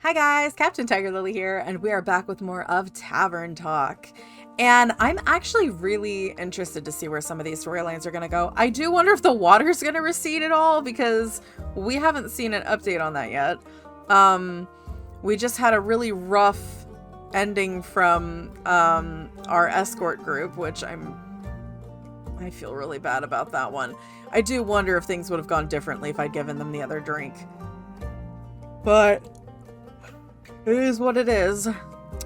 Hi guys, Captain TigerLily here, and we are back with more of Tavern Talk. And I'm actually really interested to see where some of these storylines are going to go. I do wonder if the water's going to recede at all, because we haven't seen an update on that yet. We just had a really rough ending from our escort group, which I feel really bad about that one. I do wonder if things would have gone differently if I'd given them the other drink. But it is what it is.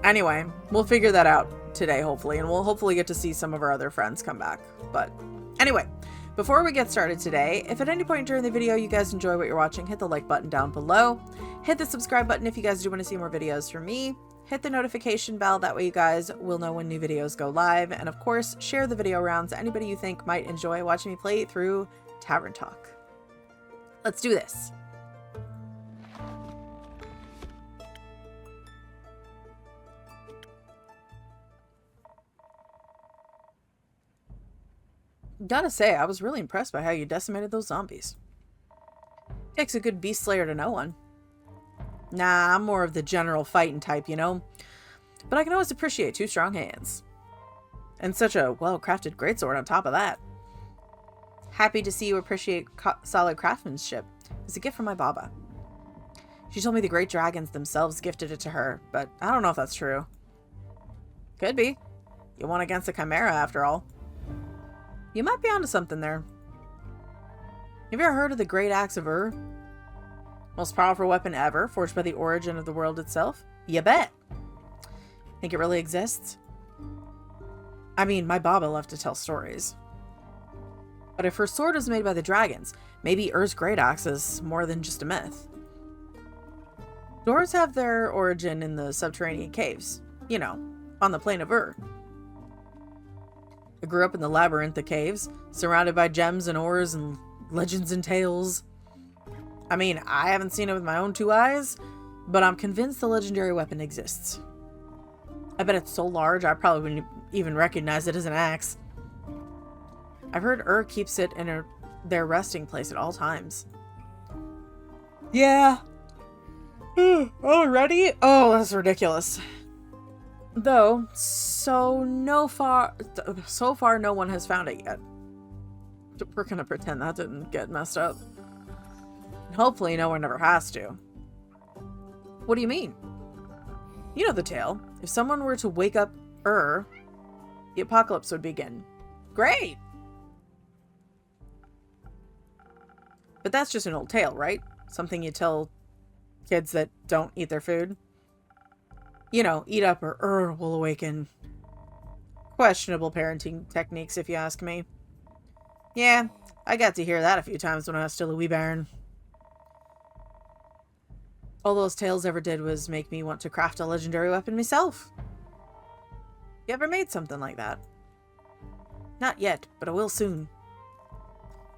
Anyway, we'll figure that out today, hopefully, and we'll hopefully get to see some of our other friends come back. But anyway, before we get started today, if at any point during the video you guys enjoy what you're watching, hit the like button down below. Hit the subscribe button if you guys do want to see more videos from me. Hit the notification bell, that way you guys will know when new videos go live. And of course, share the video around to anybody you think might enjoy watching me play through Tavern Talk. Let's do this. Gotta say, I was really impressed by how you decimated those zombies. Takes a good beast slayer to know one. Nah, I'm more of the general fighting type, you know? But I can always appreciate two strong hands. And such a well-crafted greatsword on top of that. Happy to see you appreciate solid craftsmanship. It's a gift from my Baba. She told me the great dragons themselves gifted it to her, but I don't know if that's true. Could be. You won against a chimera, after all. You might be onto something there. Have you ever heard of the Great Axe of Ur? Most powerful weapon ever, forged by the origin of the world itself? You bet! Think it really exists? I mean, my Baba loved to tell stories. But if her sword was made by the dragons, maybe Ur's Great Axe is more than just a myth. Dwarves have their origin in the subterranean caves. You know, on the plain of Ur. I grew up in the labyrinth of caves, surrounded by gems and ores and legends and tales. I mean, I haven't seen it with my own two eyes, but I'm convinced the legendary weapon exists. I bet it's so large I probably wouldn't even recognize it as an axe. I've heard Ur keeps it in their resting place at all times. Yeah. Already? Oh, that's ridiculous. Though, so far no one has found it yet. We're gonna pretend that didn't get messed up. Hopefully no one ever has to. What do you mean? You know the tale. If someone were to wake up Ur, the apocalypse would begin. Great! But that's just an old tale, right? Something you tell kids that don't eat their food. You know, eat up or Ur will awaken. Questionable parenting techniques, if you ask me. Yeah, I got to hear that a few times when I was still a wee bairn. All those tales ever did was make me want to craft a legendary weapon myself. You ever made something like that? Not yet, but I will soon.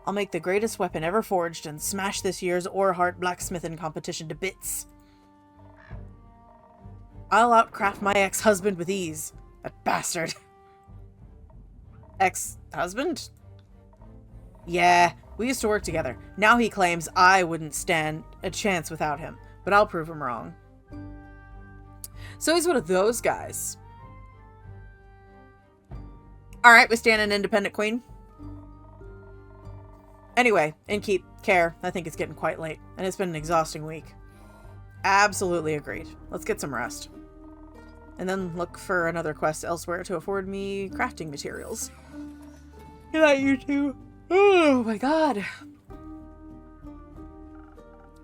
I'll make the greatest weapon ever forged and smash this year's Oreheart blacksmithing competition to bits. I'll outcraft my ex-husband with ease. That bastard. Ex-husband? Yeah, we used to work together. Now he claims I wouldn't stand a chance without him, but I'll prove him wrong. So he's one of those guys. Alright, we stand an independent queen. Anyway, keep Caer. I think it's getting quite late, and it's been an exhausting week. Absolutely agreed. Let's get some rest. And then look for another quest elsewhere to afford me crafting materials. Good night, you two. Oh my god.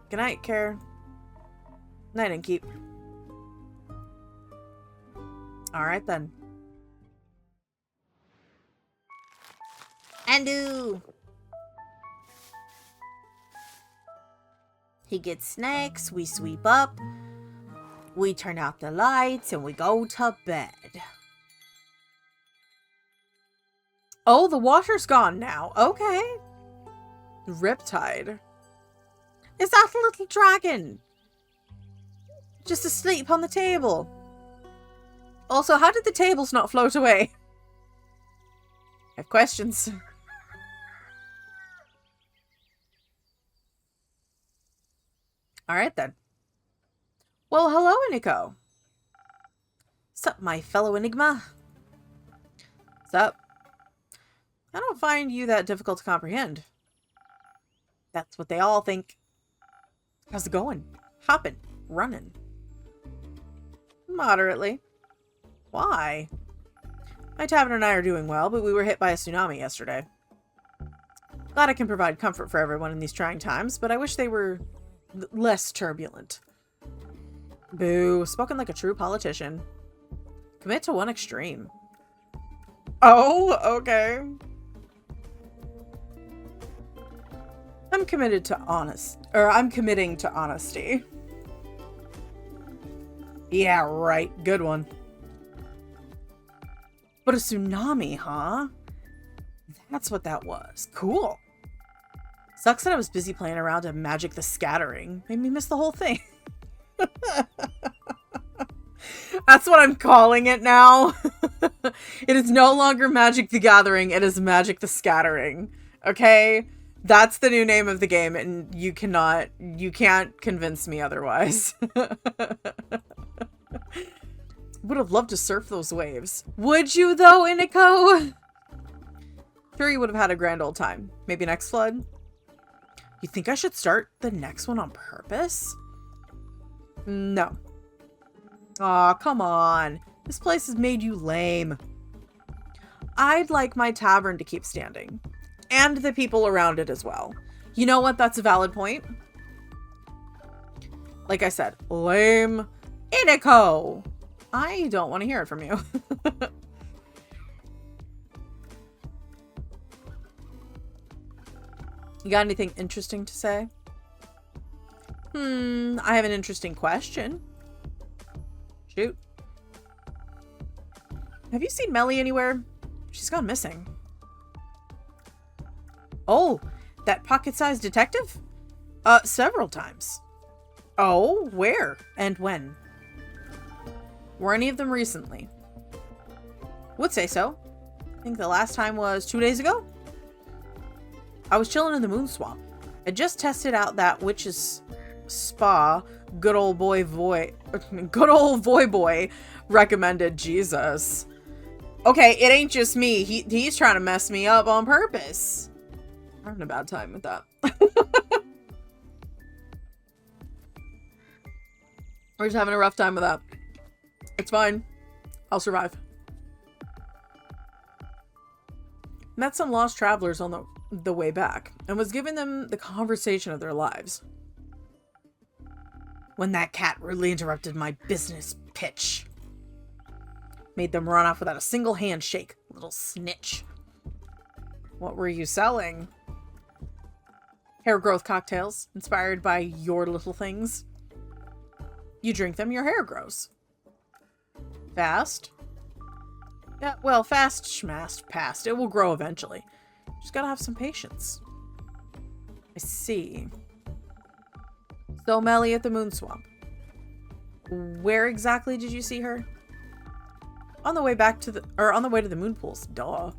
Good night, Caer. Night and keep. Alright then. Andu! He gets snacks, we sweep up. We turn out the lights and we go to bed. Oh, the water's gone now. Okay. Riptide. Is that a little dragon? Just asleep on the table. Also, how did the tables not float away? I have questions. Alright then. Well, hello, Iniko. Sup, my fellow Enigma? Sup? I don't find you that difficult to comprehend. That's what they all think. How's it going? Hopping? Running? Moderately. Why? My tavern and I are doing well, but we were hit by a tsunami yesterday. Glad I can provide comfort for everyone in these trying times, but I wish they were less turbulent. Boo. Spoken like a true politician. Commit to one extreme. Oh, okay. I'm committing to honesty. Yeah, right. Good one. But a tsunami, huh? That's what that was. Cool. Sucks that I was busy playing around to Magic the Scattering. Made me miss the whole thing. That's what I'm calling it now. It is no longer Magic the Gathering. It is Magic the Scattering. Okay? That's the new name of the game, and you can't convince me otherwise. Would have loved to surf those waves. Would you, though, Iniko? Sure, you would have had a grand old time. Maybe next flood? You think I should start the next one on purpose? No. Aw, come on. This place has made you lame. I'd like my tavern to keep standing. And the people around it as well. You know what? That's a valid point. Like I said, lame. Iniko! I don't want to hear it from you. You got anything interesting to say? I have an interesting question. Shoot. Have you seen Melli anywhere? She's gone missing. Oh, that pocket-sized detective? Several times. Oh, where and when? Were any of them recently? Would say so. I think the last time was 2 days ago. I was chilling in the moon swamp. I just tested out that witch's spa. Good old Voy Boy recommended. Jesus. Okay, it ain't just me. He's trying to mess me up on purpose. I'm having a bad time with that. We're just having a rough time with that. It's fine. I'll survive. Met some lost travelers on the way back and was giving them the conversation of their lives when that cat rudely interrupted my business pitch. Made them run off without a single handshake. Little snitch. What were you selling? Hair growth cocktails inspired by your little things. You drink them, your hair grows. Fast? Yeah, well, fast schmast past. It will grow eventually. Just gotta have some patience. I see. So Melli at the moon swamp. Where exactly did you see her? On the way back to on the way to the moon pools. Duh.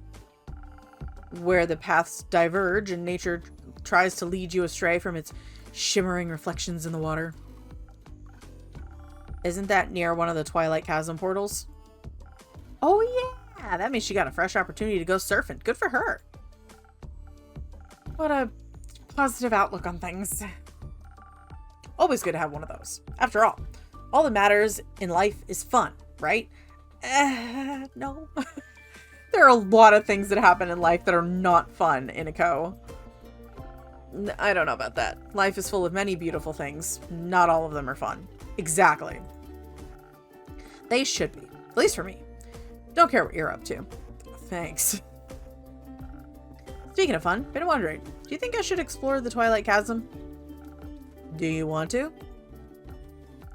Where the paths diverge and nature tries to lead you astray from its shimmering reflections in the water. Isn't that near one of the Twilight Chasm portals? Oh yeah, that means she got a fresh opportunity to go surfing. Good for her. What a positive outlook on things. Always good to have one of those. After all that matters in life is fun, right? No. There are a lot of things that happen in life that are not fun, Iniko. I don't know about that. Life is full of many beautiful things. Not all of them are fun. Exactly. They should be. At least for me. Don't care what you're up to. Thanks. Speaking of fun, been wondering, do you think I should explore the Twilight Chasm? Do you want to?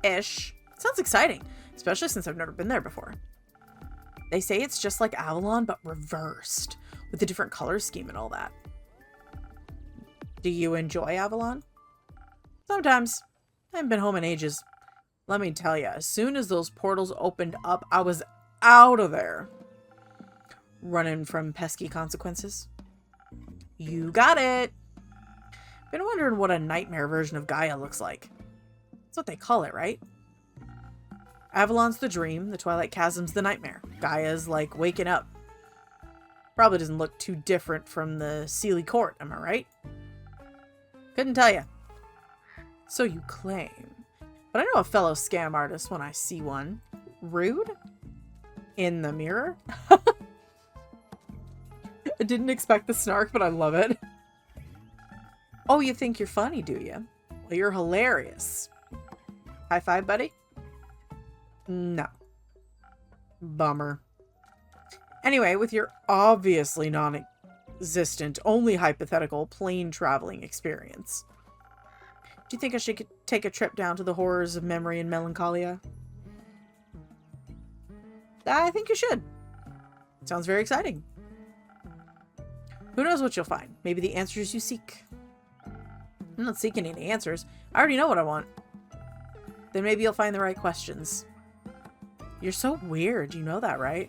Ish. Sounds exciting, especially since I've never been there before. They say it's just like Avalon, but reversed, with a different color scheme and all that. Do you enjoy Avalon? Sometimes. I haven't been home in ages. Let me tell you, as soon as those portals opened up, I was out of there. Running from pesky consequences. You got it. Been wondering what a nightmare version of Gaia looks like. That's what they call it, right? Avalon's the dream, the Twilight Chasm's the nightmare. Gaia's like waking up. Probably doesn't look too different from the Sealy Court, am I right? Couldn't tell you. So you claim. But I know a fellow scam artist when I see one. Rude? In the mirror? I didn't expect the snark, but I love it. Oh, you think you're funny, do you? Well, you're hilarious. High five, buddy? No. Bummer. Anyway, with your obviously non-existent, only hypothetical, plane traveling experience, do you think I should take a trip down to the horrors of memory and melancholia? I think you should. Sounds very exciting. Who knows what you'll find? Maybe the answers you seek. I'm not seeking any answers. I already know what I want. Then maybe you'll find the right questions. You're so weird. You know that, right?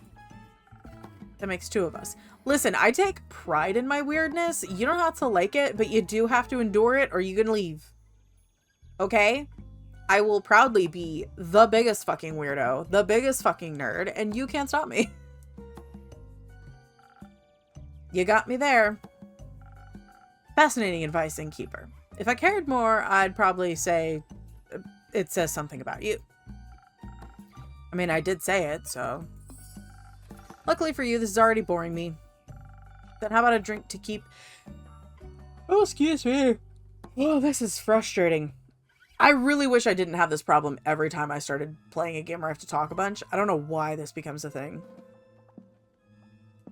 That makes two of us. Listen, I take pride in my weirdness. You don't have to like it, but you do have to endure it or you can leave. Okay? I will proudly be the biggest fucking weirdo, the biggest fucking nerd, and you can't stop me. You got me there. Fascinating advice, Innkeeper. If I cared more, I'd probably say it says something about you. I mean, I did say it, so... Luckily for you, this is already boring me. Then how about a drink to keep... Oh, excuse me. Oh, this is frustrating. I really wish I didn't have this problem every time I started playing a game where I have to talk a bunch. I don't know why this becomes a thing.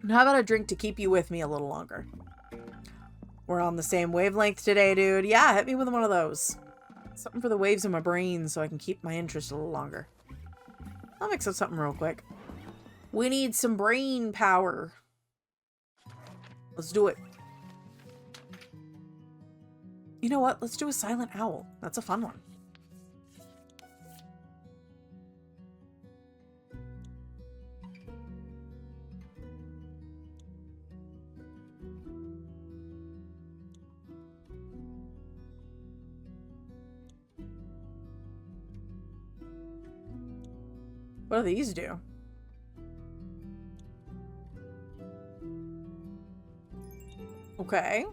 And how about a drink to keep you with me a little longer? We're on the same wavelength today, dude. Yeah, hit me with one of those. Something for the waves in my brain so I can keep my interest a little longer. I'll mix up something real quick. We need some brain power. Let's do it. You know what? Let's do a silent owl. That's a fun one. What do these do? Okay.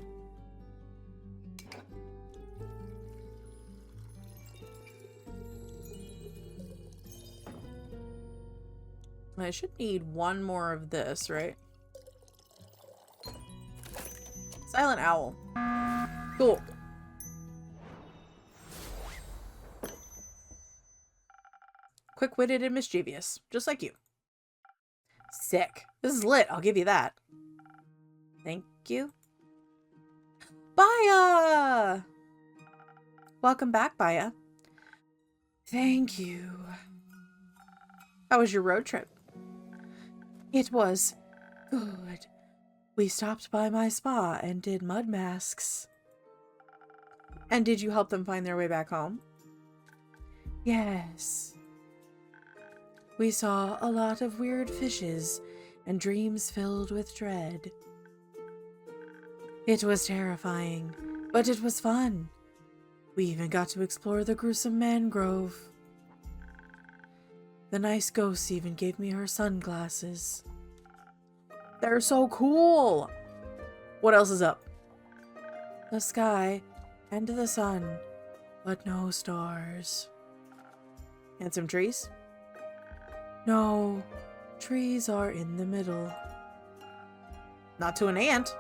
I should need one more of this, right? Silent owl. Cool. Quick-witted and mischievous, just like you. Sick. This is lit, I'll give you that. Thank you. Baya! Welcome back, Baya. Thank you. How was your road trip? It was good. We stopped by my spa and did mud masks. And did you help them find their way back home? Yes. We saw a lot of weird fishes and dreams filled with dread. It was terrifying, but it was fun. We even got to explore the gruesome mangrove. The nice ghost even gave me her sunglasses. They're so cool! What else is up? The sky and the sun, but no stars. And some trees? No, trees are in the middle. Not to an ant.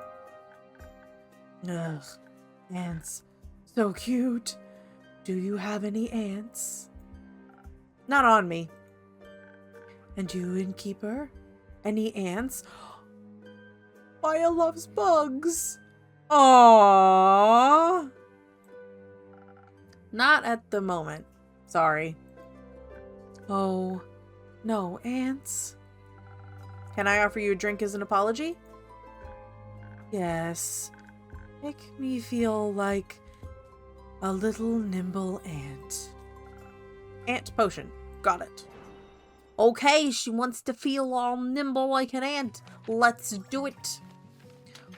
Ugh, ants. So cute. Do you have any ants? Not on me. And you, Innkeeper? Any ants? Maya loves bugs. Aww. Not at the moment. Sorry. Oh, no ants. Can I offer you a drink as an apology? Yes. Make me feel like a little nimble ant. Ant potion. Got it. Okay, she wants to feel all nimble like an ant. Let's do it.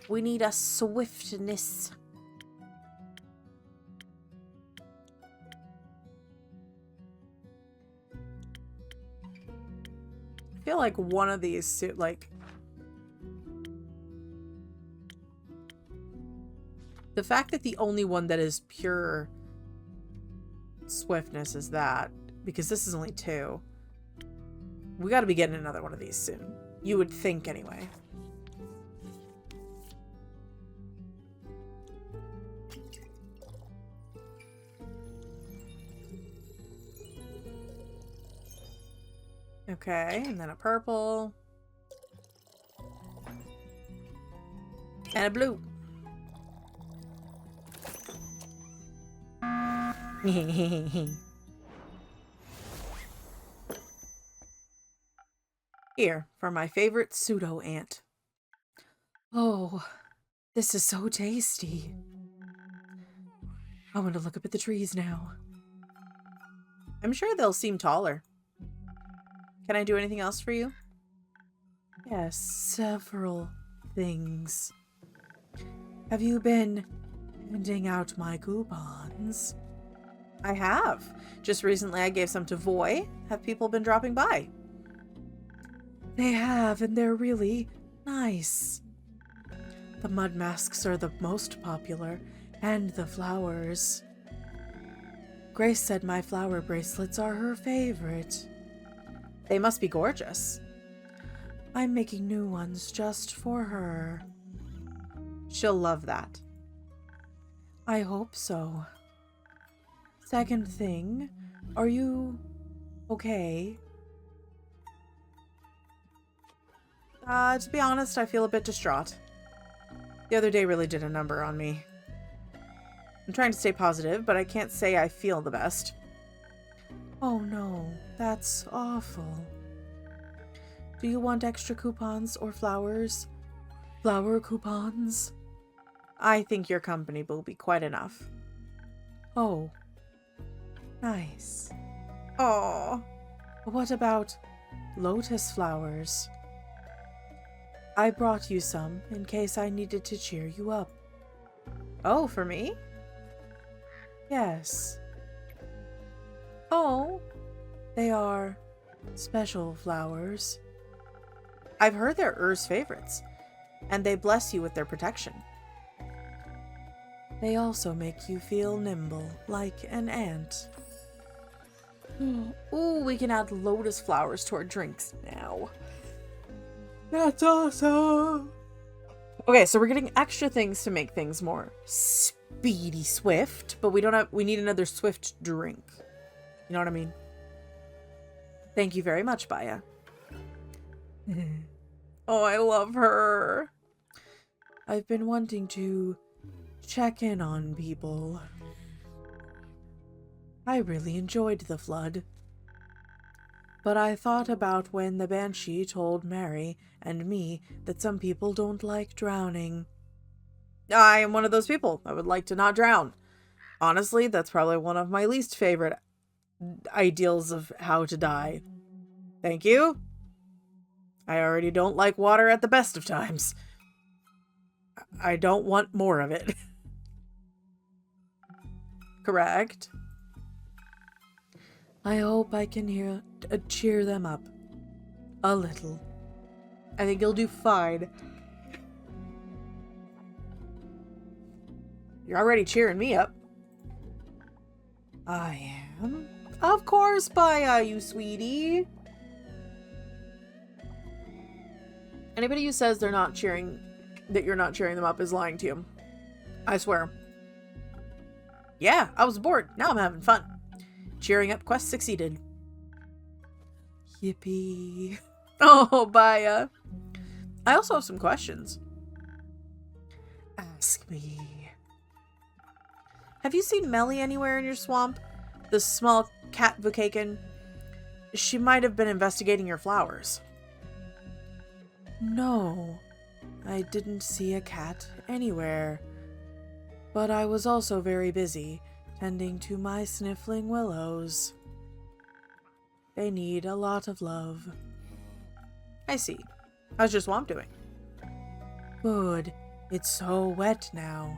We need a swiftness. feel like one of these, like... The fact that the only one that is pure swiftness is that, because this is only 2. We gotta be getting another one of these soon. You would think, anyway. Okay, and then a purple. And a blue. Here, for my favorite pseudo ant. Oh, this is so tasty. I want to look up at the trees now. I'm sure they'll seem taller. Can I do anything else for you? Yes, several things. Have you been handing out my coupons? I have. Just recently I gave some to Voy. Have people been dropping by? They have, and they're really nice. The mud masks are the most popular, and the flowers. Grace said my flower bracelets are her favorite. They must be gorgeous. I'm making new ones just for her. She'll love that. I hope so. Second thing, are you okay? To be honest, I feel a bit distraught. The other day really did a number on me. I'm trying to stay positive, but I can't say I feel the best. Oh no, that's awful. Do you want extra coupons or flowers? Flower coupons? I think your company will be quite enough. Oh. Nice. Oh. What about lotus flowers? I brought you some in case I needed to cheer you up. Oh, for me? Yes. Oh, they are special flowers. I've heard they're Ur's favorites, and they bless you with their protection. They also make you feel nimble, like an ant. Ooh, we can add lotus flowers to our drinks now. That's awesome! Okay, so we're getting extra things to make things more speedy swift, but we need another swift drink. You know what I mean? Thank you very much, Baya. Oh, I love her. I've been wanting to check in on people. I really enjoyed the flood. But I thought about when the Banshee told Mary and me that some people don't like drowning. I am one of those people. I would like to not drown. Honestly, that's probably one of my least favorite ideals of how to die. Thank you. I already don't like water at the best of times. I don't want more of it. Correct. I hope I can cheer them up. A little. I think you'll do fine. You're already cheering me up. I am. Of course, Baya, you sweetie. Anybody who says they're not cheering, that you're not cheering them up is lying to you. I swear. Yeah, I was bored. Now I'm having fun. Cheering up quest succeeded. Yippee. Oh, Baya. I also have some questions. Ask me. Have you seen Melli anywhere in your swamp? The small cat Vukakin? She might have been investigating your flowers. No, I didn't see a cat anywhere. But I was also very busy tending to my sniffling willows. They need a lot of love. I see. How's your swamp doing? Good. It's so wet now.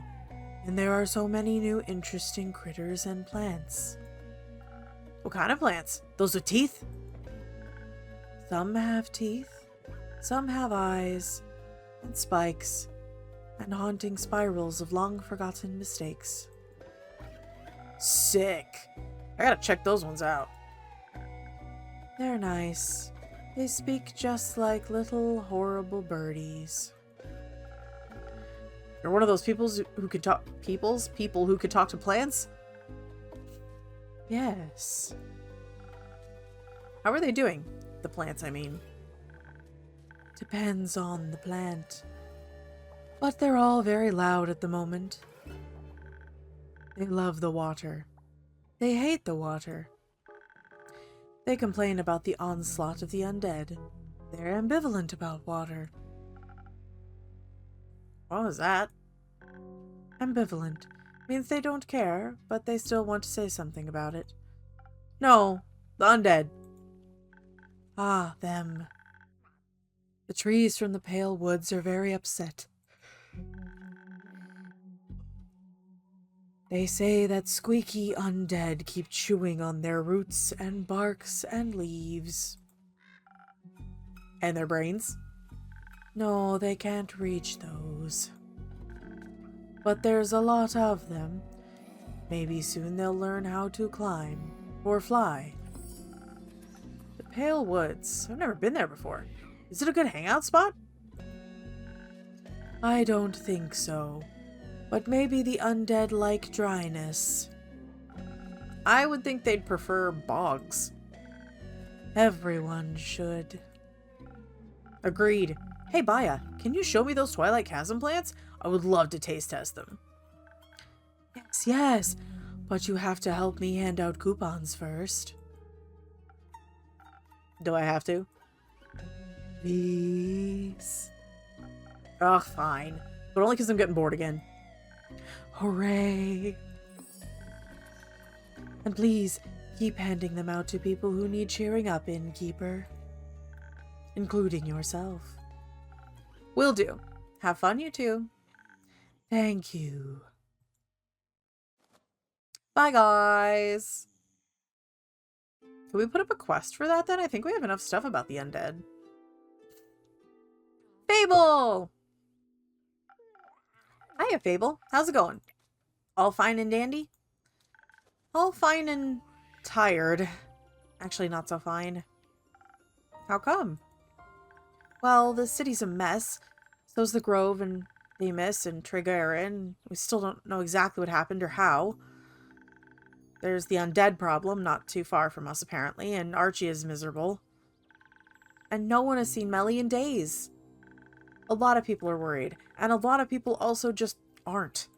And there are so many new interesting critters and plants. What kind of plants? Those with teeth? Some have teeth, some have eyes, and spikes, and haunting spirals of long-forgotten mistakes. Sick. I gotta check those ones out. They're nice. They speak just like little horrible birdies. You're one of those people who could talk people who could talk to plants? Yes. How are they doing? The plants, I mean. Depends on the plant. But they're all very loud at the moment. They love the water. They hate the water. They complain about the onslaught of the undead. They're ambivalent about water. What was that? Ambivalent means they don't care, but they still want to say something about it. No, the undead. Ah, them. The trees from the Pale Woods are very upset. They say that squeaky undead keep chewing on their roots and barks and leaves. And their brains? No, they can't reach those. But there's a lot of them. Maybe soon they'll learn how to climb or fly. The Pale Woods. I've never been there before. Is it a good hangout spot? I don't think so. But maybe the undead like dryness. I would think they'd prefer bogs. Everyone should. Agreed. Hey, Baya, can you show me those Twilight Chasm plants? I would love to taste test them. Yes, but you have to help me hand out coupons first. Do I have to? Please. Ugh, fine. But only because I'm getting bored again. Hooray! And please, keep handing them out to people who need cheering up, innkeeper. Including yourself. Will do. Have fun, you two. Thank you. Bye, guys. Can we put up a quest for that, then? I think we have enough stuff about the undead. Fable! Hiya, Fable. How's it going? All fine and dandy? All fine and tired. Actually, not so fine. How come? Well, the city's a mess. So's the Grove and the Miss and Caer. We still don't know exactly what happened or how. There's the undead problem, not too far from us apparently, and Archie is miserable. And no one has seen Melli in days. A lot of people are worried, and a lot of people also just aren't.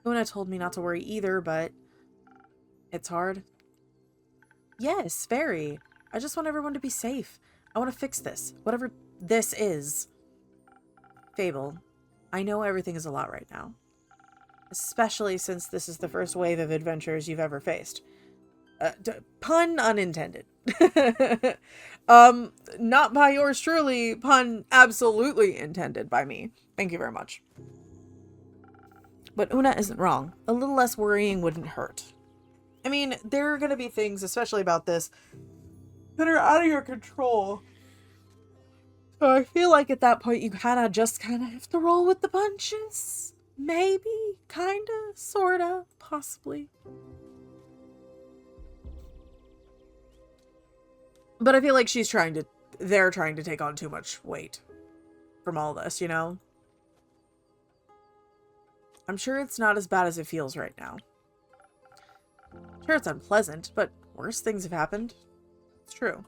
Una told me not to worry either, but it's hard. Yes, very. I just want everyone to be safe. I want to fix this, whatever this is. Fable, I know everything is a lot right now. Especially since this is the first wave of adventures you've ever faced. Pun unintended. Not by yours truly, pun absolutely intended by me. Thank you very much. But Una isn't wrong. A little less worrying wouldn't hurt. I mean, there are going to be things, especially about this, that are out of your control. So I feel like at that point you just have to roll with the punches. Maybe, kinda, sorta, possibly. But I feel like they're trying to take on too much weight from all this, you know? I'm sure it's not as bad as it feels right now. Sure, it's unpleasant, but worse things have happened. It's true.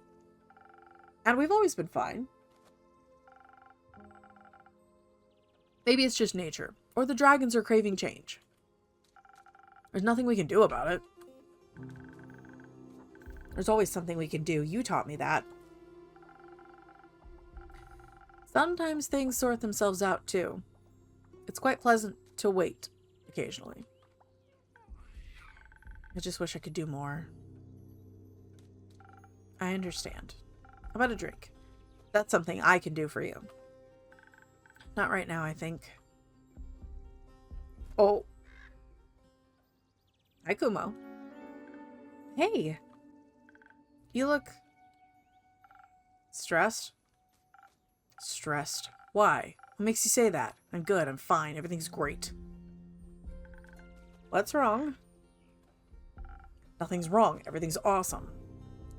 And we've always been fine. Maybe it's just nature. Or the dragons are craving change. There's nothing we can do about it. There's always something we can do. You taught me that. Sometimes things sort themselves out too. It's quite pleasant to wait occasionally. I just wish I could do more. I understand. How about a drink? That's something I can do for you. Not right now, I think. Oh. Hi, Kumo. Hey. You look Stressed? Stressed. Why? What makes you say that? I'm good. I'm fine. Everything's great. What's wrong? Nothing's wrong. Everything's awesome.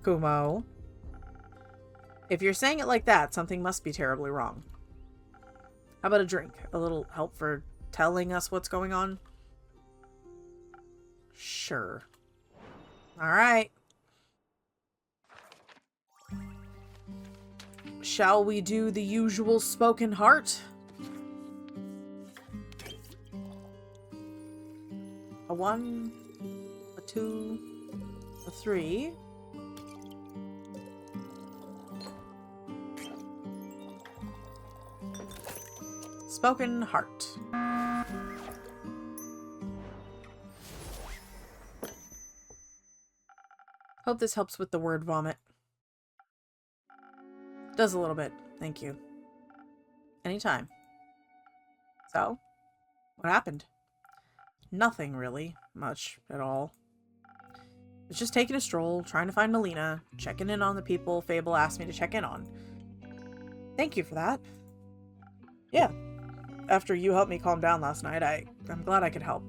Kumo. If you're saying it like that, something must be terribly wrong. How about a drink? A little help for telling us what's going on? Sure. Alright. Shall we do the usual spoken heart? A 1, a 2, a 3. Spoken heart. Hope this helps with the word vomit. Does a little bit. Thank you. Anytime. So, what happened? Nothing really. Much at all. I was just taking a stroll, trying to find Melina, checking in on the people Fable asked me to check in on. Thank you for that. Yeah. After you helped me calm down last night, I'm glad I could help.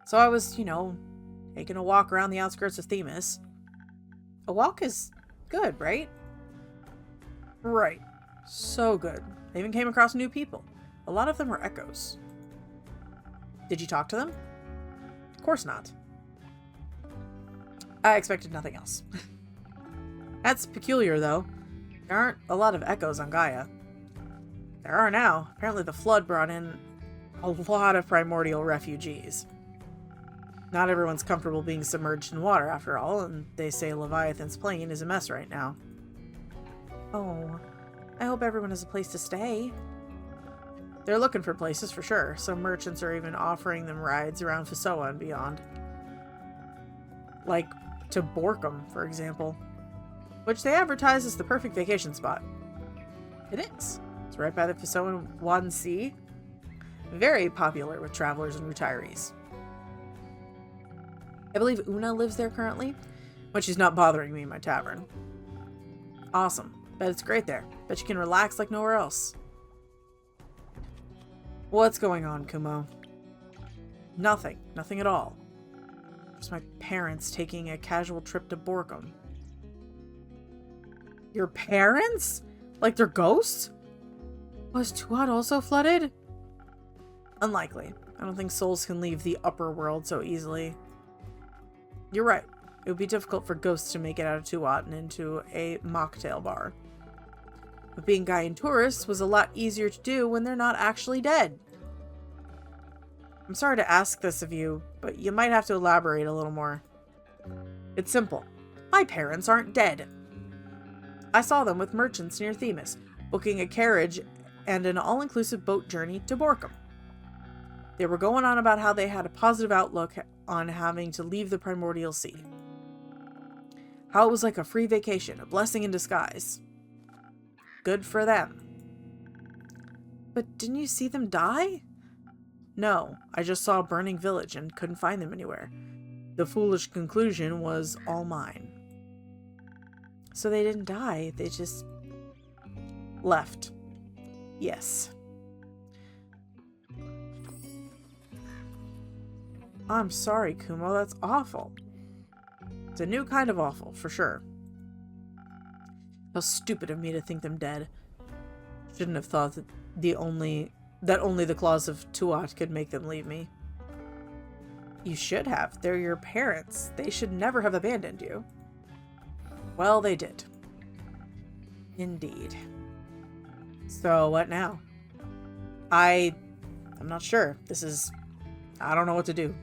So I was, taking a walk around the outskirts of Themis. A walk is good, right? Right. So good. I even came across new people. A lot of them were echoes. Did you talk to them? Of course not. I expected nothing else. That's peculiar, though. There aren't a lot of echoes on Gaia. There are now. Apparently the flood brought in a lot of primordial refugees. Not everyone's comfortable being submerged in water, after all, and they say Leviathan's plane is a mess right now. Oh, I hope everyone has a place to stay. They're looking for places for sure. Some merchants are even offering them rides around Fesoa and beyond. Like to Borkum, for example. Which they advertise as the perfect vacation spot. It is. It's right by the Fesoan Sea. Very popular with travelers and retirees. I believe Una lives there currently, when she's not bothering me in my tavern. Awesome. Bet it's great there. Bet you can relax like nowhere else. What's going on, Kumo? Nothing. Nothing at all. Just my parents taking a casual trip to Borkum. Your parents? Like they're ghosts? Was Tuat also flooded? Unlikely. I don't think souls can leave the upper world so easily. You're right. It would be difficult for ghosts to make it out of Tuat and into a mocktail bar. But being Gaian tourists was a lot easier to do when they're not actually dead. I'm sorry to ask this of you, but you might have to elaborate a little more. It's simple. My parents aren't dead. I saw them with merchants near Themis, booking a carriage and an all-inclusive boat journey to Borkum. They were going on about how they had a positive outlook on having to leave the primordial sea. How it was like a free vacation, a blessing in disguise. Good for them. But didn't you see them die? No, I just saw a burning village and couldn't find them anywhere. The foolish conclusion was all mine. So they didn't die, they just left. Yes. I'm sorry, Kumo, that's awful. It's a new kind of awful, for sure. How stupid of me to think them dead. Shouldn't have thought that only the claws of Tuat could make them leave me. You should have. They're your parents. They should never have abandoned you. Well, they did. Indeed. So, what now? I'm not sure. I don't know what to do.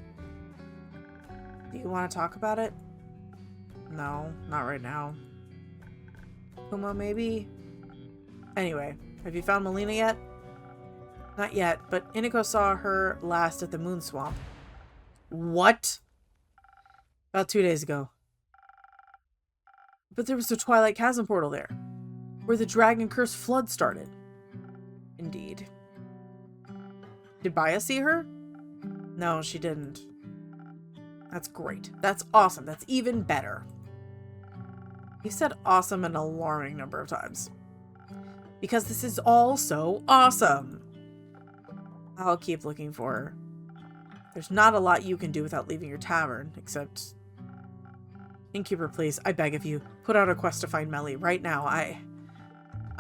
Do you want to talk about it? No, not right now. Kumo, maybe? Anyway, have you found Melina yet? Not yet, but Iniko saw her last at the Moon Swamp. What? About 2 days ago. But there was the Twilight Chasm portal there, where the Dragon Curse flood started. Indeed. Did Baya see her? No, she didn't. That's great. That's awesome. That's even better. You said awesome an alarming number of times. Because this is all so awesome. I'll keep looking for her. There's not a lot you can do without leaving your tavern, except... Innkeeper, please, I beg of you, put out a quest to find Melli right now. I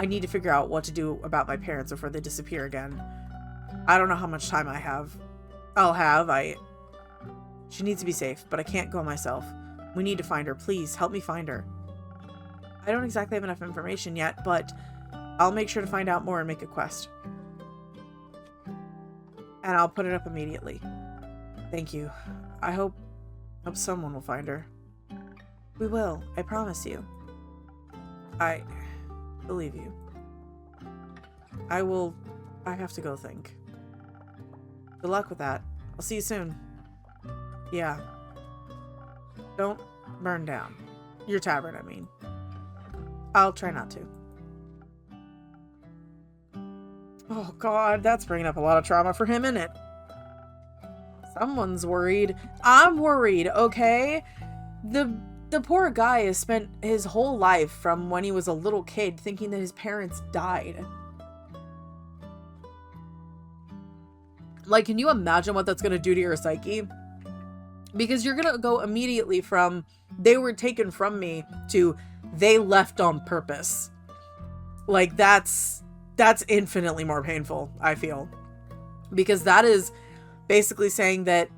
need to figure out what to do about my parents before they disappear again. I don't know how much time I'll have. She needs to be safe, but I can't go myself. We need to find her. Please, help me find her. I don't exactly have enough information yet, but I'll make sure to find out more and make a quest. And I'll put it up immediately. Thank you. I hope someone will find her. We will, I promise you. I believe you. I have to go think. Good luck with that. I'll see you soon. Yeah. Don't burn down. Your tavern, I mean. I'll try not to. Oh god, that's bringing up a lot of trauma for him, isn't it? Someone's worried. I'm worried, okay? The poor guy has spent his whole life from when he was a little kid thinking that his parents died. Like, can you imagine what that's going to do to your psyche? Because you're going to go immediately from, they were taken from me, to, they left on purpose. Like, that's infinitely more painful, I feel. Because that is basically saying that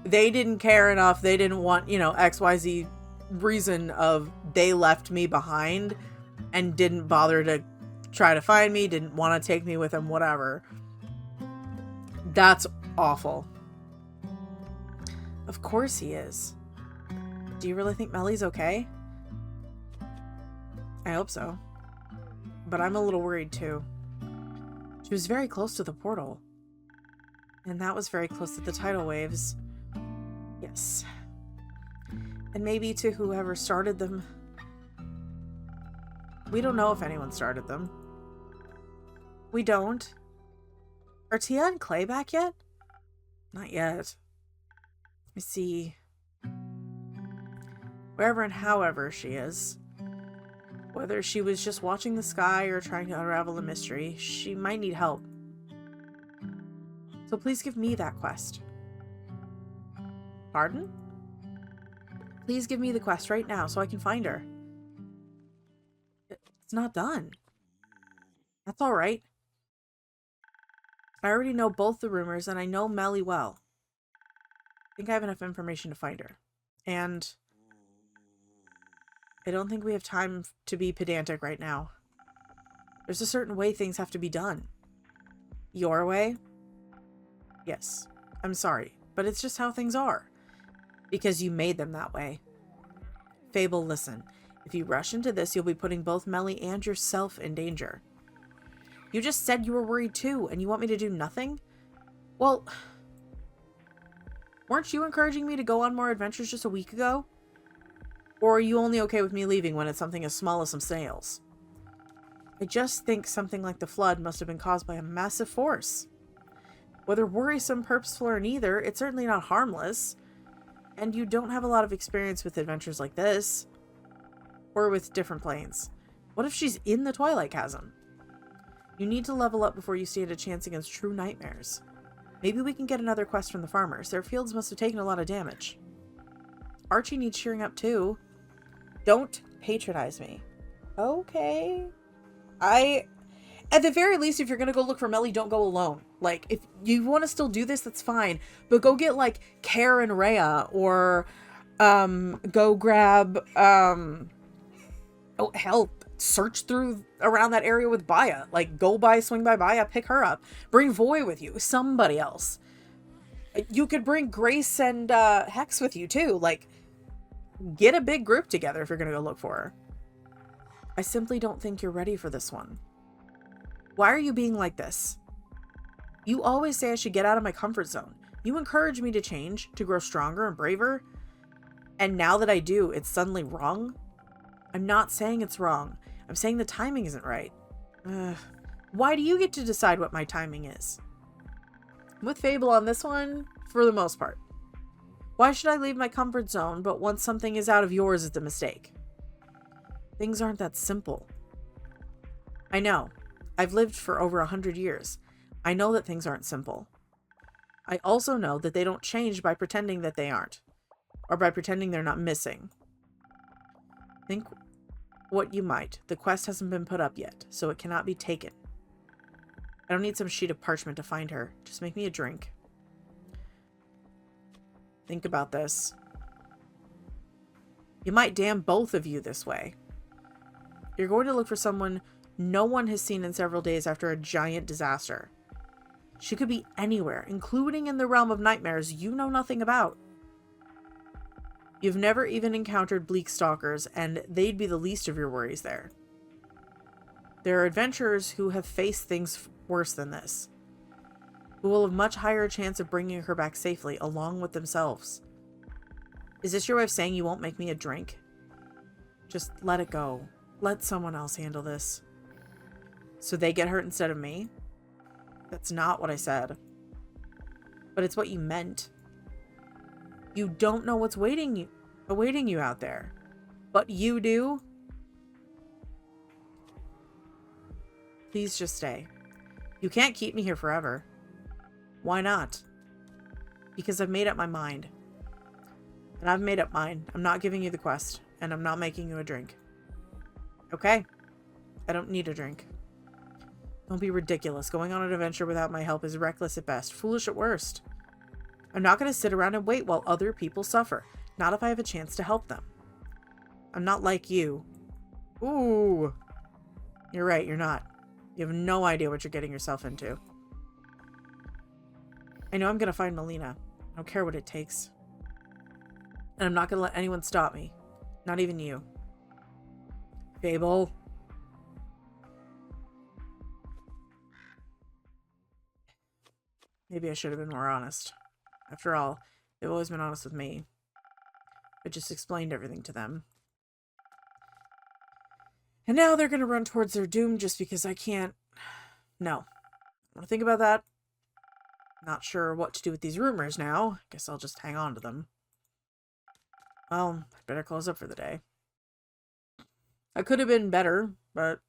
they didn't care enough, they didn't want, XYZ reason of they left me behind and didn't bother to try to find me, didn't want to take me with them, whatever. That's awful. Of course he is. Do you really think Melli's okay? I hope so. But I'm a little worried too. She was very close to the portal. And that was very close to the tidal waves. Yes. And maybe to whoever started them. We don't know if anyone started them. We don't. Are Tia and Clay back yet? Not yet. Let me see. Wherever and however she is. Whether she was just watching the sky or trying to unravel a mystery, she might need help. So please give me that quest. Pardon? Please give me the quest right now so I can find her. It's not done. That's alright. I already know both the rumors and I know Melli well. I think I have enough information to find her. And I don't think we have time to be pedantic right now. There's a certain way things have to be done. Your way? Yes. I'm sorry, but it's just how things are. Because you made them that way. Fable, listen. If you rush into this, you'll be putting both Melli and yourself in danger. You just said you were worried too, and you want me to do nothing? Well, weren't you encouraging me to go on more adventures just a week ago? Or are you only okay with me leaving when it's something as small as some snails? I just think something like the flood must have been caused by a massive force. Whether worrisome, purposeful, or neither, it's certainly not harmless. And you don't have a lot of experience with adventures like this. Or with different planes. What if she's in the Twilight Chasm? You need to level up before you stand a chance against true nightmares. Maybe we can get another quest from the farmers. Their fields must have taken a lot of damage. Archie needs cheering up too. Don't patronize me. Okay. At the very least, if you're gonna go look for Melli, don't go alone. Like, if you want to still do this, that's fine. But go get, like, Caer and Rhea, or, go grab, oh, hell, search through around that area with Baya. Like, swing by Baya, pick her up. Bring Voy with you, somebody else. You could bring Grace and, Hex with you, too. Like, get a big group together if you're gonna go look for her. I simply don't think you're ready for this one. Why are you being like this? You always say I should get out of my comfort zone. You encourage me to change, to grow stronger and braver. And now that I do, it's suddenly wrong? I'm not saying it's wrong. I'm saying the timing isn't right. Why do you get to decide what my timing is? I'm with Fable on this one, for the most part. Why should I leave my comfort zone, but once something is out of yours, it's a mistake? Things aren't that simple. I know. I've lived for over 100 years. I know that things aren't simple. I also know that they don't change by pretending that they aren't, or by pretending they're not missing. Think what you might. The quest hasn't been put up yet, so it cannot be taken. I don't need some sheet of parchment to find her. Just make me a drink. Think about this. You might damn both of you this way. You're going to look for someone no one has seen in several days after a giant disaster. She could be anywhere, including in the realm of nightmares you know nothing about. You've never even encountered bleak stalkers, and they'd be the least of your worries there. There are adventurers who have faced things worse than this, who will have much higher chance of bringing her back safely, along with themselves. Is this your way of saying you won't make me a drink? Just let it go. Let someone else handle this. So they get hurt instead of me? That's not what I said. But it's what you meant. You don't know what's awaiting you out there. But you do? Please just stay. You can't keep me here forever. Why not? Because I've made up my mind. And I've made up mine. I'm not giving you the quest. And I'm not making you a drink. Okay? I don't need a drink. Don't be ridiculous. Going on an adventure without my help is reckless at best, foolish at worst. I'm not going to sit around and wait while other people suffer. Not if I have a chance to help them. I'm not like you. Ooh. You're right, you're not. You have no idea what you're getting yourself into. I know I'm going to find Melina. I don't care what it takes. And I'm not going to let anyone stop me. Not even you. Fable. Maybe I should have been more honest. After all, they've always been honest with me. I just explained everything to them. And now they're going to run towards their doom just because I can't... No. I want to think about that. Not sure what to do with these rumors now. Guess I'll just hang on to them. Well, I better close up for the day. I could have been better, but...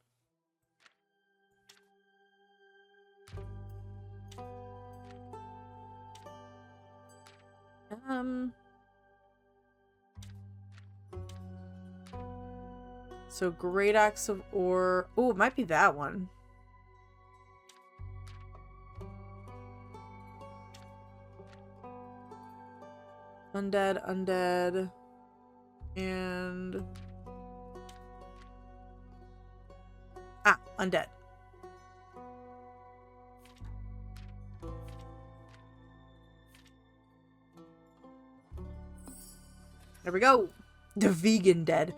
So, Great Axe of Ore... Oh, it might be that one. Undead, and... Ah, undead. There we go. The vegan dead.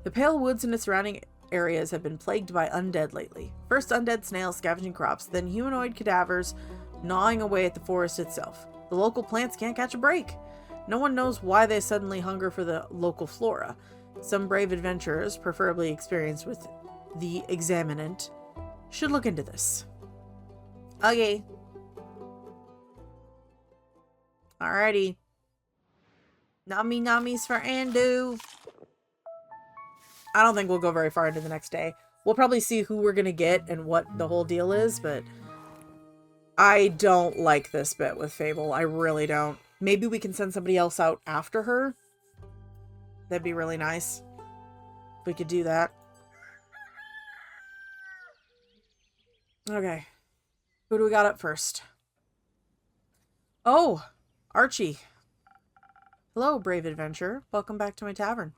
The Pale Woods and its surrounding areas have been plagued by undead lately. First undead snails scavenging crops, then humanoid cadavers gnawing away at the forest itself. The local plants can't catch a break. No one knows why they suddenly hunger for the local flora. Some brave adventurers, preferably experienced with the examinant, should look into this. Okay. Alrighty. Nami namis for Andu. I don't think we'll go very far into the next day. We'll probably see who we're gonna get and what the whole deal is, but I don't like this bit with Fable. I really don't. Maybe we can send somebody else out after her. That'd be really nice. If we could do that. Okay. Who do we got up first? Oh, Archie. Hello, brave adventurer. Welcome back to my tavern.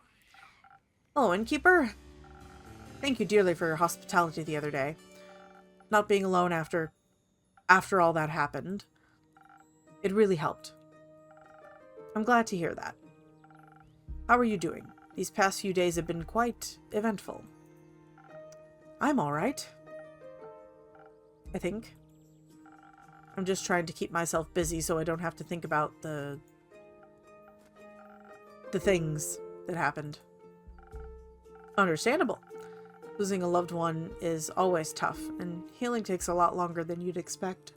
Hello, innkeeper. Thank you dearly for your hospitality the other day. Not being alone after all that happened. It really helped. I'm glad to hear that. How are you doing? These past few days have been quite eventful. I'm alright. I think. I'm just trying to keep myself busy so I don't have to think about the things that happened. Understandable. Losing a loved one is always tough, and healing takes a lot longer than you'd expect.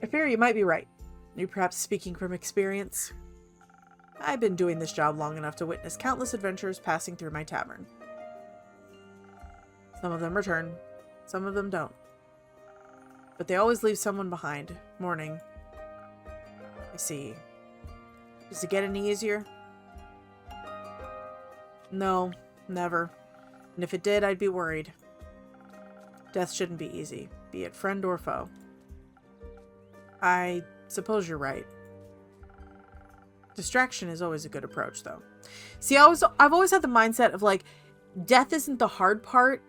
I fear you might be right. You're perhaps speaking from experience. I've been doing this job long enough to witness countless adventures passing through my tavern. Some of them return, some of them don't. But they always leave someone behind, mourning. I see. Does it get any easier? No, never. And if it did, I'd be worried. Death shouldn't be easy, be it friend or foe. I suppose you're right. Distraction is always a good approach, though. See, I've always had the mindset of, like, death isn't the hard part.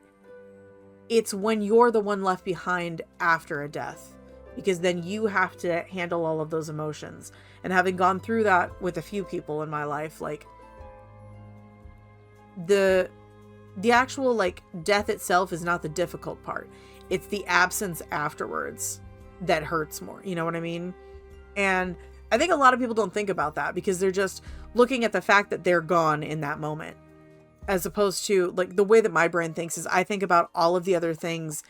It's when you're the one left behind after a death. Because then you have to handle all of those emotions. And having gone through that with a few people in my life, like, the actual, like, death itself is not the difficult part. It's the absence afterwards that hurts more. You know what I mean? And I think a lot of people don't think about that because they're just looking at the fact that they're gone in that moment. As opposed to, like, the way that my brain thinks is I think about all of the other things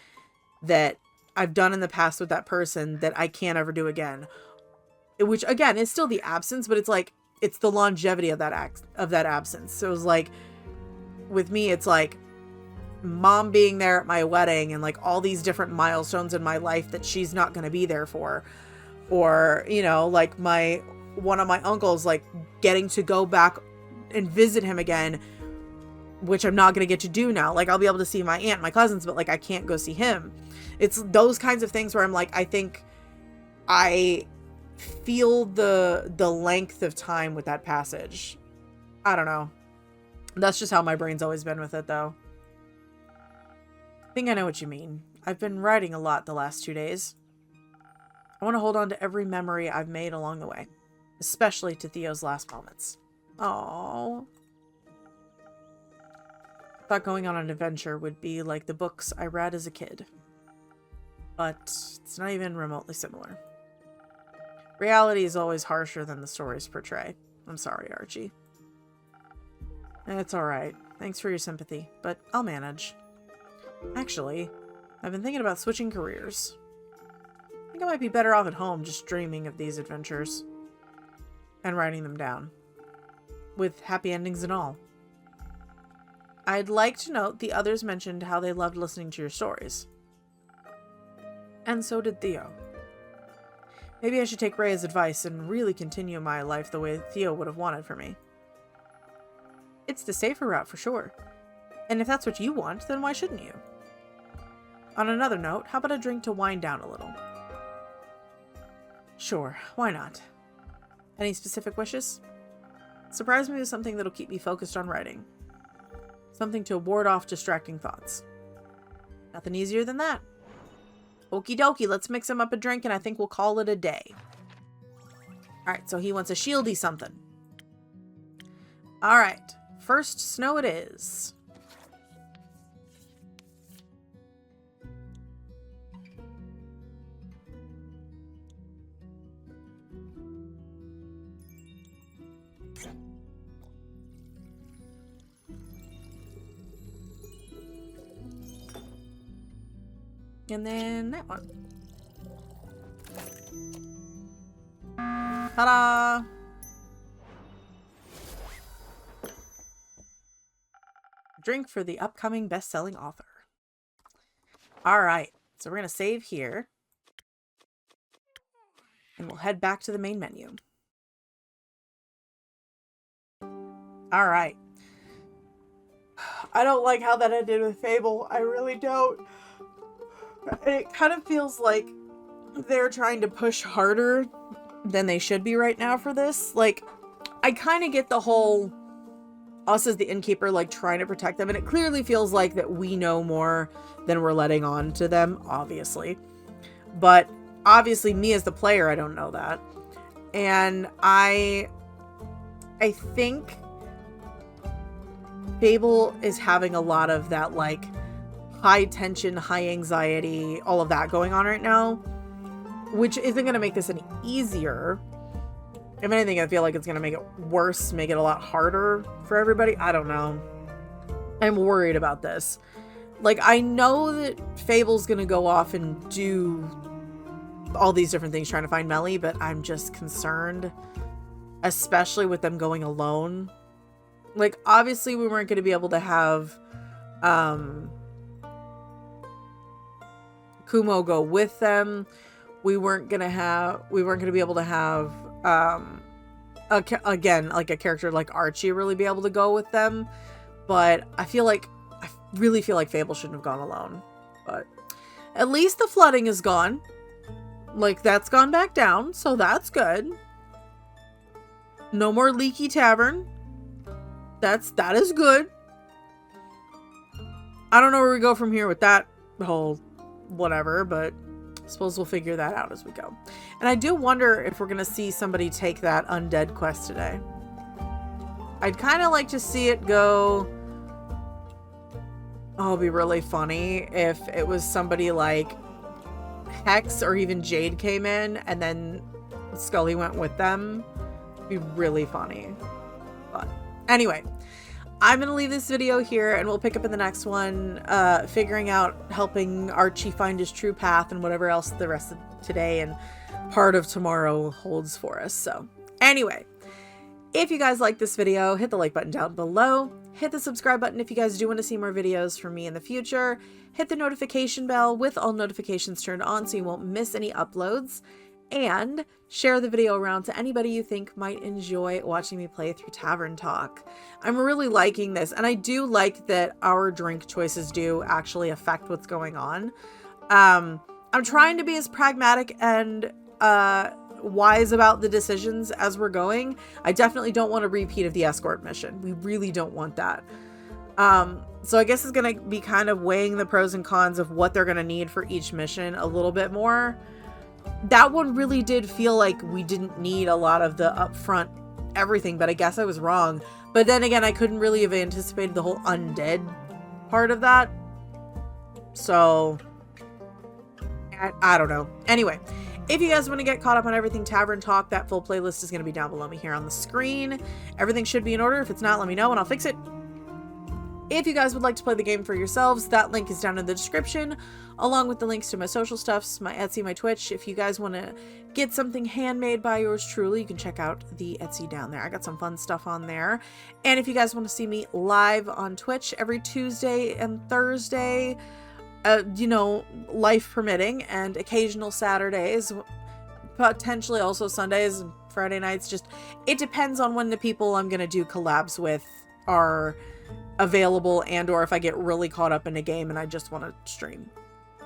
that I've done in the past with that person that I can't ever do again. Which, again, is still the absence, but it's like, it's the longevity of that absence. So it's like, with me, it's like mom being there at my wedding and like all these different milestones in my life that she's not going to be there for. Or, you know, like one of my uncles, like getting to go back and visit him again, which I'm not going to get to do now. Like, I'll be able to see my aunt, my cousins, but like, I can't go see him. It's those kinds of things where I'm like, I think I feel the length of time with that passage. I don't know. That's just how my brain's always been with it, though. I think I know what you mean. I've been writing a lot the last 2 days. I want to hold on to every memory I've made along the way, especially to Theo's last moments. Aww. I thought going on an adventure would be like the books I read as a kid. But it's not even remotely similar. Reality is always harsher than the stories portray. I'm sorry, Archie. It's alright. Thanks for your sympathy, but I'll manage. Actually, I've been thinking about switching careers. I think I might be better off at home just dreaming of these adventures. And writing them down. With happy endings and all. I'd like to note the others mentioned how they loved listening to your stories. And so did Theo. Maybe I should take Rhea's advice and really continue my life the way Theo would have wanted for me. It's the safer route for sure. And if that's what you want, then why shouldn't you? On another note, how about a drink to wind down a little? Sure, why not? Any specific wishes? Surprise me with something that'll keep me focused on writing. Something to ward off distracting thoughts. Nothing easier than that. Okie dokie, let's mix him up a drink and I think we'll call it a day. Alright, so he wants a shieldy something. Alright, first snow it is. And then that one. Ta-da! Drink for the upcoming best-selling author. Alright, so we're going to save here. And we'll head back to the main menu. Alright. I don't like how that ended with Fable. I really don't. It kind of feels like they're trying to push harder than they should be right now for this. Like, I kind of get the whole us as the innkeeper, like, trying to protect them. And it clearly feels like that we know more than we're letting on to them, obviously. But obviously, me as the player, I don't know that. And I think Fable is having a lot of that, like, high tension, high anxiety, all of that going on right now, which isn't going to make this any easier. If anything, I feel like it's going to make it worse, make it a lot harder for everybody. I don't know. I'm worried about this. Like, I know that Fable's going to go off and do all these different things trying to find Melli, but I'm just concerned especially with them going alone. Like, obviously we weren't going to be able to have Kumo go with them. We weren't going to be able to have again, like a character like Archie really be able to go with them. But I really feel like Fable shouldn't have gone alone. But at least the flooding is gone. Like, that's gone back down, so that's good. No more leaky tavern. That is good. I don't know where we go from here with that whole whatever, but I suppose we'll figure that out as we go. And I do wonder if we're going to see somebody take that undead quest today. I'd kind of like to see it go. Oh, it'd be really funny if it was somebody like Hex or even Jade came in and then Scully went with them. It'd be really funny. But anyway, I'm going to leave this video here and we'll pick up in the next one, figuring out helping Archie find his true path and whatever else the rest of today and part of tomorrow holds for us. So anyway, if you guys like this video, hit the like button down below. Hit the subscribe button if you guys do want to see more videos from me in the future. Hit the notification bell with all notifications turned on so you won't miss any uploads. And share the video around to anybody you think might enjoy watching me play through Tavern Talk. I'm really liking this, and I do like that our drink choices do actually affect what's going on. I'm trying to be as pragmatic and wise about the decisions as we're going. I definitely don't want a repeat of the escort mission. We really don't want that. So I guess it's going to be kind of weighing the pros and cons of what they're going to need for each mission a little bit more. That one really did feel like we didn't need a lot of the upfront everything, but I guess I was wrong. But then again, I couldn't really have anticipated the whole undead part of that. So I don't know. Anyway, if you guys want to get caught up on everything Tavern Talk, that full playlist is going to be down below me here on the screen. Everything should be in order. If it's not, let me know and I'll fix it. If you guys would like to play the game for yourselves, that link is down in the description, along with the links to my social stuffs, my Etsy, my Twitch. If you guys want to get something handmade by yours truly, you can check out the Etsy down there. I got some fun stuff on there. And if you guys want to see me live on Twitch every Tuesday and Thursday, you know, life permitting, and occasional Saturdays, potentially also Sundays and Friday nights, just it depends on when the people I'm going to do collabs with are available, and or if I get really caught up in a game and I just want to stream.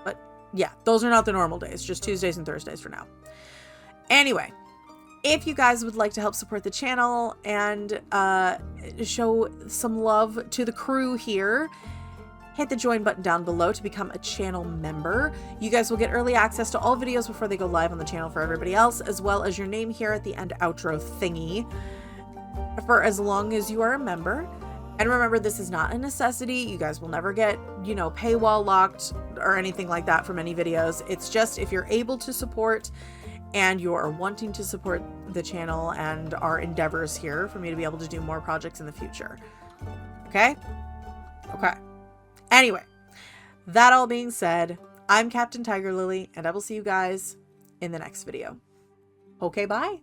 But yeah, those are not the normal days, just Tuesdays and Thursdays for now. Anyway, if you guys would like to help support the channel and show some love to the crew here, hit the join button down below to become a channel member. You guys will get early access to all videos before they go live on the channel for everybody else, as well as your name here at the end outro thingy for as long as you are a member. And remember, this is not a necessity. You guys will never get, you know, paywall locked or anything like that from any videos. It's just if you're able to support and you're wanting to support the channel and our endeavors here for me to be able to do more projects in the future. Okay? Okay. Anyway, that all being said, I'm Captain TigerLily, and I will see you guys in the next video. Okay, bye.